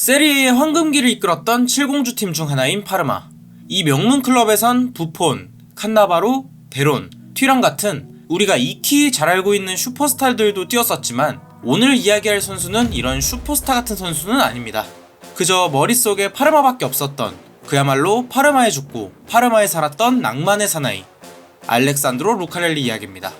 세리에의 황금기를 이끌었던 7공주 팀 중 하나인 파르마. 이 명문 클럽에선 부폰, 칸나바로, 베론, 튀랑 같은 우리가 익히 잘 알고 있는 슈퍼스타들도 뛰었었지만 오늘 이야기할 선수는 이런 슈퍼스타 같은 선수는 아닙니다. 그저 머릿속에 파르마밖에 없었던, 그야말로 파르마에 죽고 파르마에 살았던 낭만의 사나이 알렉산드로 루카렐리 이야기입니다.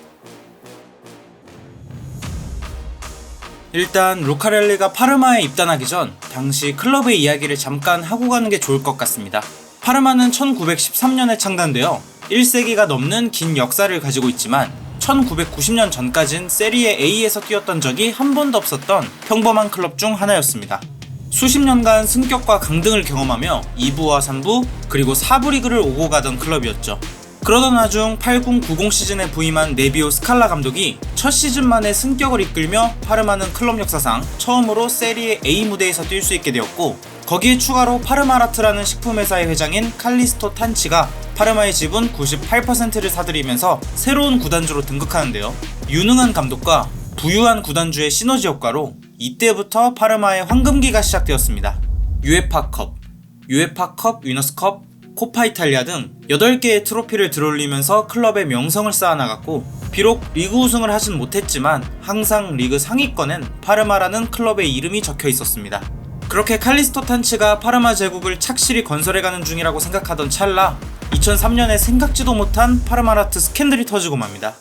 일단 루카렐리가 파르마에 입단하기 전 당시 클럽의 이야기를 잠깐 하고 가는 게 좋을 것 같습니다. 파르마는 1913년에 창단되어 1세기가 넘는 긴 역사를 가지고 있지만 1990년 전까진 세리에 A에서 뛰었던 적이 한 번도 없었던 평범한 클럽 중 하나였습니다. 수십 년간 승격과 강등을 경험하며 2부와 3부 그리고 4부 리그를 오고 가던 클럽이었죠. 그러던 와중 80-90 시즌에 부임한 네비오 스칼라 감독이 첫 시즌 만에 승격을 이끌며 파르마는 클럽 역사상 처음으로 세리에 A 무대에서 뛸 수 있게 되었고, 거기에 추가로 파르마라트라는 식품회사의 회장인 칼리스토 탄치가 파르마의 지분 98%를 사들이면서 새로운 구단주로 등극하는데요. 유능한 감독과 부유한 구단주의 시너지 효과로 이때부터 파르마의 황금기가 시작되었습니다. 유에파컵, 유에파컵 위너스컵, 코파 이탈리아 등 8개의 트로피를 들어올리면서 클럽의 명성을 쌓아나갔고, 비록 리그 우승을 하진 못했지만 항상 리그 상위권엔 파르마라는 클럽의 이름이 적혀 있었습니다. 그렇게 칼리스토 탄치가 파르마 제국을 착실히 건설해가는 중이라고 생각하던 찰나 2003년에 생각지도 못한 파르마라트 스캔들이 터지고 맙니다.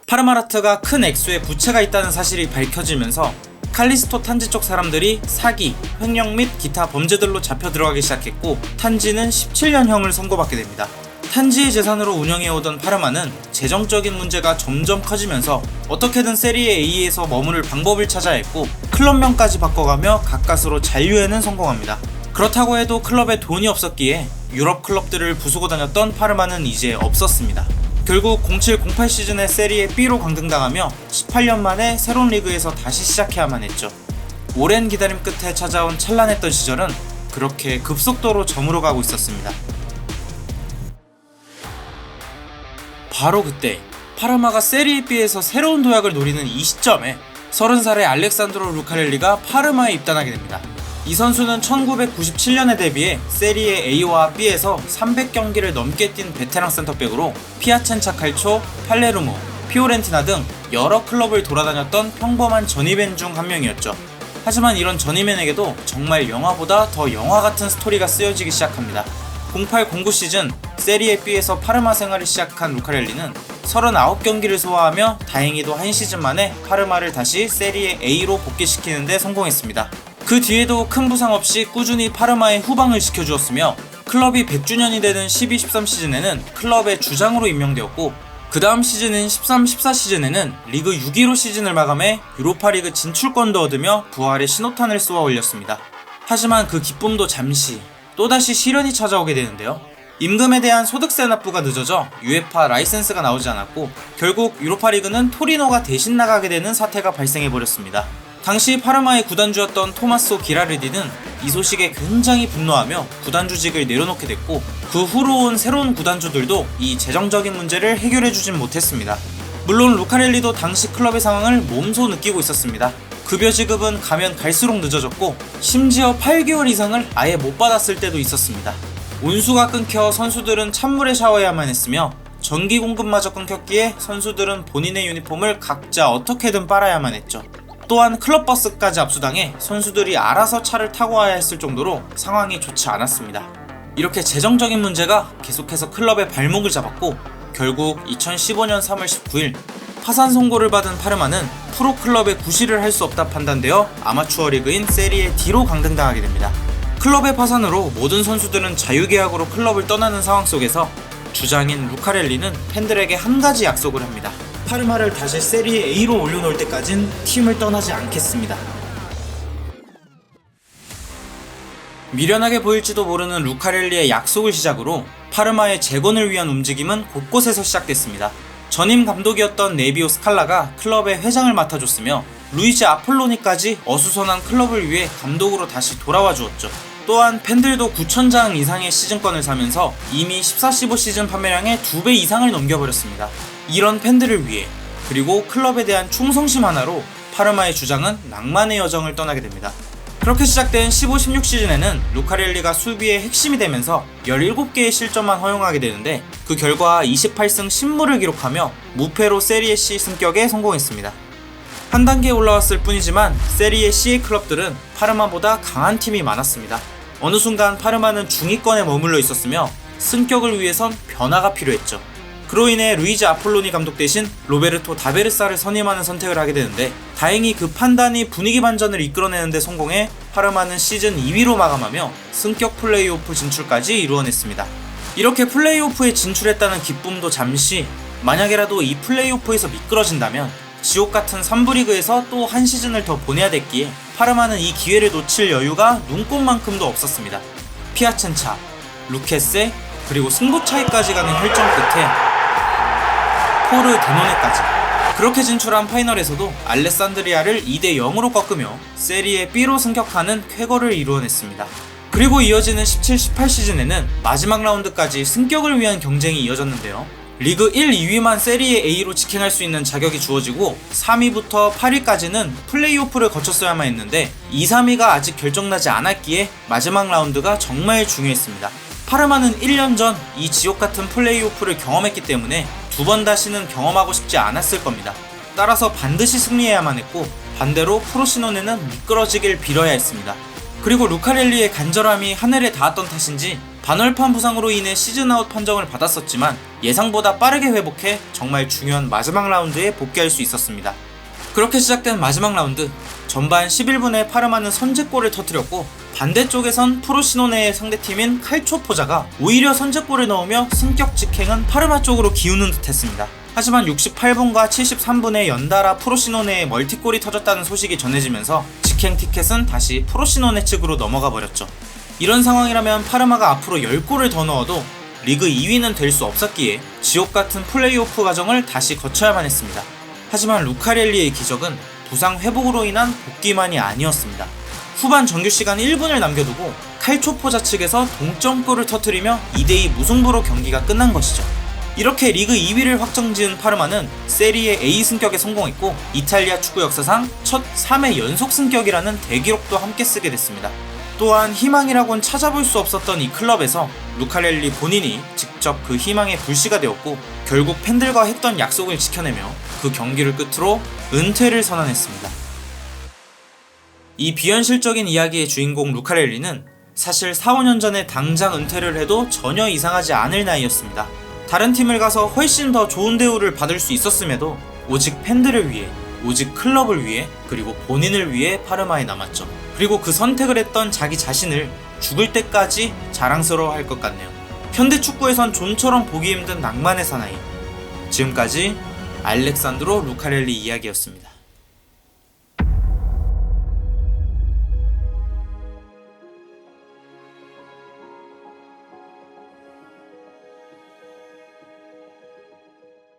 파르마라트가 큰 액수의 부채가 있다는 사실이 밝혀지면서 칼리스토 탄지 쪽 사람들이 사기, 횡령 및 기타 범죄들로 잡혀 들어가기 시작했고, 탄지는 17년형을 선고받게 됩니다. 탄지의 재산으로 운영해오던 파르마는 재정적인 문제가 점점 커지면서 어떻게든 세리에 A에서 머무를 방법을 찾아야 했고, 클럽명까지 바꿔가며 가까스로 잔류에는 성공합니다. 그렇다고 해도 클럽에 돈이 없었기에 유럽 클럽들을 부수고 다녔던 파르마는 이제 없었습니다. 결국 07-08 시즌에 세리에 B로 강등당하며 18년 만에 새로운 리그에서 다시 시작해야만 했죠. 오랜 기다림 끝에 찾아온 찬란했던 시절은 그렇게 급속도로 저물어가고 있었습니다. 바로 그때 파르마가 세리에 B에서 새로운 도약을 노리는 이 시점에 30살의 알렉산드로 루카렐리가 파르마에 입단하게 됩니다. 이 선수는 1997년에 데뷔해 세리에 A와 B에서 300경기를 넘게 뛴 베테랑 센터백으로 피아첸차 칼초, 팔레르모, 피오렌티나 등 여러 클럽을 돌아다녔던 평범한 전이맨 중 한 명이었죠. 하지만 이런 전이맨에게도 정말 영화보다 더 영화 같은 스토리가 쓰여지기 시작합니다. 08-09 시즌 세리에 B에서 파르마 생활을 시작한 루카렐리는 39경기를 소화하며 다행히도 한 시즌 만에 파르마를 다시 세리에 A로 복귀시키는 데 성공했습니다. 그 뒤에도 큰 부상 없이 꾸준히 파르마의 후방을 지켜주었으며, 클럽이 100주년이 되는 12-13 시즌에는 클럽의 주장으로 임명되었고, 그 다음 시즌인 13-14 시즌에는 리그 6위로 시즌을 마감해 유로파리그 진출권도 얻으며 부활의 신호탄을 쏘아 올렸습니다. 하지만 그 기쁨도 잠시 또다시 시련이 찾아오게 되는데요. 임금에 대한 소득세 납부가 늦어져 UEFA 라이센스가 나오지 않았고, 결국 유로파리그는 토리노가 대신 나가게 되는 사태가 발생해버렸습니다. 당시 파르마의 구단주였던 토마소 기라르디는 이 소식에 굉장히 분노하며 구단주직을 내려놓게 됐고, 그 후로 온 새로운 구단주들도 이 재정적인 문제를 해결해주진 못했습니다. 물론 루카렐리도 당시 클럽의 상황을 몸소 느끼고 있었습니다. 급여 지급은 가면 갈수록 늦어졌고, 심지어 8개월 이상을 아예 못 받았을 때도 있었습니다. 온수가 끊겨 선수들은 찬물에 샤워해야만 했으며, 전기 공급마저 끊겼기에 선수들은 본인의 유니폼을 각자 어떻게든 빨아야만 했죠. 또한 클럽버스까지 압수당해 선수들이 알아서 차를 타고 와야 했을 정도로 상황이 좋지 않았습니다. 이렇게 재정적인 문제가 계속해서 클럽의 발목을 잡았고, 결국 2015년 3월 19일 파산 선고를 받은 파르마는 프로클럽에 구실을 할 수 없다 판단되어 아마추어 리그인 세리에 D로 강등당하게 됩니다. 클럽의 파산으로 모든 선수들은 자유계약으로 클럽을 떠나는 상황 속에서 주장인 루카렐리는 팬들에게 한 가지 약속을 합니다. 파르마를 다시 세리에 A로 올려놓을 때까진 팀을 떠나지 않겠습니다. 미련하게 보일지도 모르는 루카렐리의 약속을 시작으로 파르마의 재건을 위한 움직임은 곳곳에서 시작됐습니다. 전임 감독이었던 네비오 스칼라가 클럽의 회장을 맡아줬으며, 루이지 아폴로니까지 어수선한 클럽을 위해 감독으로 다시 돌아와 주었죠. 또한 팬들도 9,000장 이상의 시즌권을 사면서 이미 14-15 시즌 판매량의 2배 이상을 넘겨버렸습니다. 이런 팬들을 위해, 그리고 클럽에 대한 충성심 하나로 파르마의 주장은 낭만의 여정을 떠나게 됩니다. 그렇게 시작된 15-16 시즌에는 루카렐리가 수비의 핵심이 되면서 17개의 실점만 허용하게 되는데 그 결과 28승 10무를 기록하며 무패로 세리에 C 승격에 성공했습니다. 한 단계 올라왔을 뿐이지만 세리에 C의 클럽들은 파르마보다 강한 팀이 많았습니다. 어느 순간 파르마는 중위권에 머물러 있었으며 승격을 위해선 변화가 필요했죠. 그로 인해 루이지 아폴로니 감독 대신 로베르토 다베르사를 선임하는 선택을 하게 되는데 다행히 그 판단이 분위기 반전을 이끌어내는 데 성공해 파르마는 시즌 2위로 마감하며 승격 플레이오프 진출까지 이루어냈습니다. 이렇게 플레이오프에 진출했다는 기쁨도 잠시, 만약에라도 이 플레이오프에서 미끄러진다면 지옥같은 3부 리그에서 또 한 시즌을 더 보내야 됐기에 파르마는 이 기회를 놓칠 여유가 눈꼽만큼도 없었습니다. 피아첸차, 루케세, 그리고 승부차이까지 가는 혈전 끝에 포르 데노네까지. 그렇게 진출한 파이널에서도 알레산드리아를 2-0으로 꺾으며 세리에 B로 승격하는 쾌거를 이루어냈습니다. 그리고 이어지는 17-18 시즌에는 마지막 라운드까지 승격을 위한 경쟁이 이어졌는데요. 리그 1, 2위만 세리에 A로 직행할 수 있는 자격이 주어지고 3위부터 8위까지는 플레이오프를 거쳤어야만 했는데 2, 3위가 아직 결정나지 않았기에 마지막 라운드가 정말 중요했습니다. 파르마는 1년 전 이 지옥같은 플레이오프를 경험했기 때문에 두 번 다시는 경험하고 싶지 않았을 겁니다. 따라서 반드시 승리해야만 했고 반대로 프로시노네는 미끄러지길 빌어야 했습니다. 그리고 루카렐리의 간절함이 하늘에 닿았던 탓인지 반월판 부상으로 인해 시즌아웃 판정을 받았었지만 예상보다 빠르게 회복해 정말 중요한 마지막 라운드에 복귀할 수 있었습니다. 그렇게 시작된 마지막 라운드, 전반 11분에 파르마는 선제골을 터뜨렸고 반대쪽에선 프로시노네의 상대팀인 칼초포자가 오히려 선제골을 넣으며 승격 직행은 파르마 쪽으로 기우는 듯 했습니다. 하지만 68분과 73분에 연달아 프로시노네의 멀티골이 터졌다는 소식이 전해지면서 직행 티켓은 다시 프로시노네 측으로 넘어가 버렸죠. 이런 상황이라면 파르마가 앞으로 10골을 더 넣어도 리그 2위는 될 수 없었기에 지옥같은 플레이오프 과정을 다시 거쳐야만 했습니다. 하지만 루카렐리의 기적은 부상 회복으로 인한 복귀만이 아니었습니다. 후반 정규시간 1분을 남겨두고 칼초포자 측에서 동점골을 터뜨리며 2-2 무승부로 경기가 끝난 것이죠. 이렇게 리그 2위를 확정지은 파르마는 세리에 A 승격에 성공했고 이탈리아 축구 역사상 첫 3회 연속 승격이라는 대기록도 함께 쓰게 됐습니다. 또한 희망이라곤 찾아볼 수 없었던 이 클럽에서 루카렐리 본인이 직접 그 희망의 불씨가 되었고 결국 팬들과 했던 약속을 지켜내며 그 경기를 끝으로 은퇴를 선언했습니다. 이 비현실적인 이야기의 주인공 루카렐리는 사실 4-5년 전에 당장 은퇴를 해도 전혀 이상하지 않을 나이였습니다. 다른 팀을 가서 훨씬 더 좋은 대우를 받을 수 있었음에도 오직 팬들을 위해, 오직 클럽을 위해, 그리고 본인을 위해 파르마에 남았죠. 그리고 그 선택을 했던 자기 자신을 죽을 때까지 자랑스러워할 것 같네요. 현대 축구에선 좀처럼 보기 힘든 낭만의 사나이. 지금까지 알렉산드로 루카렐리 이야기였습니다.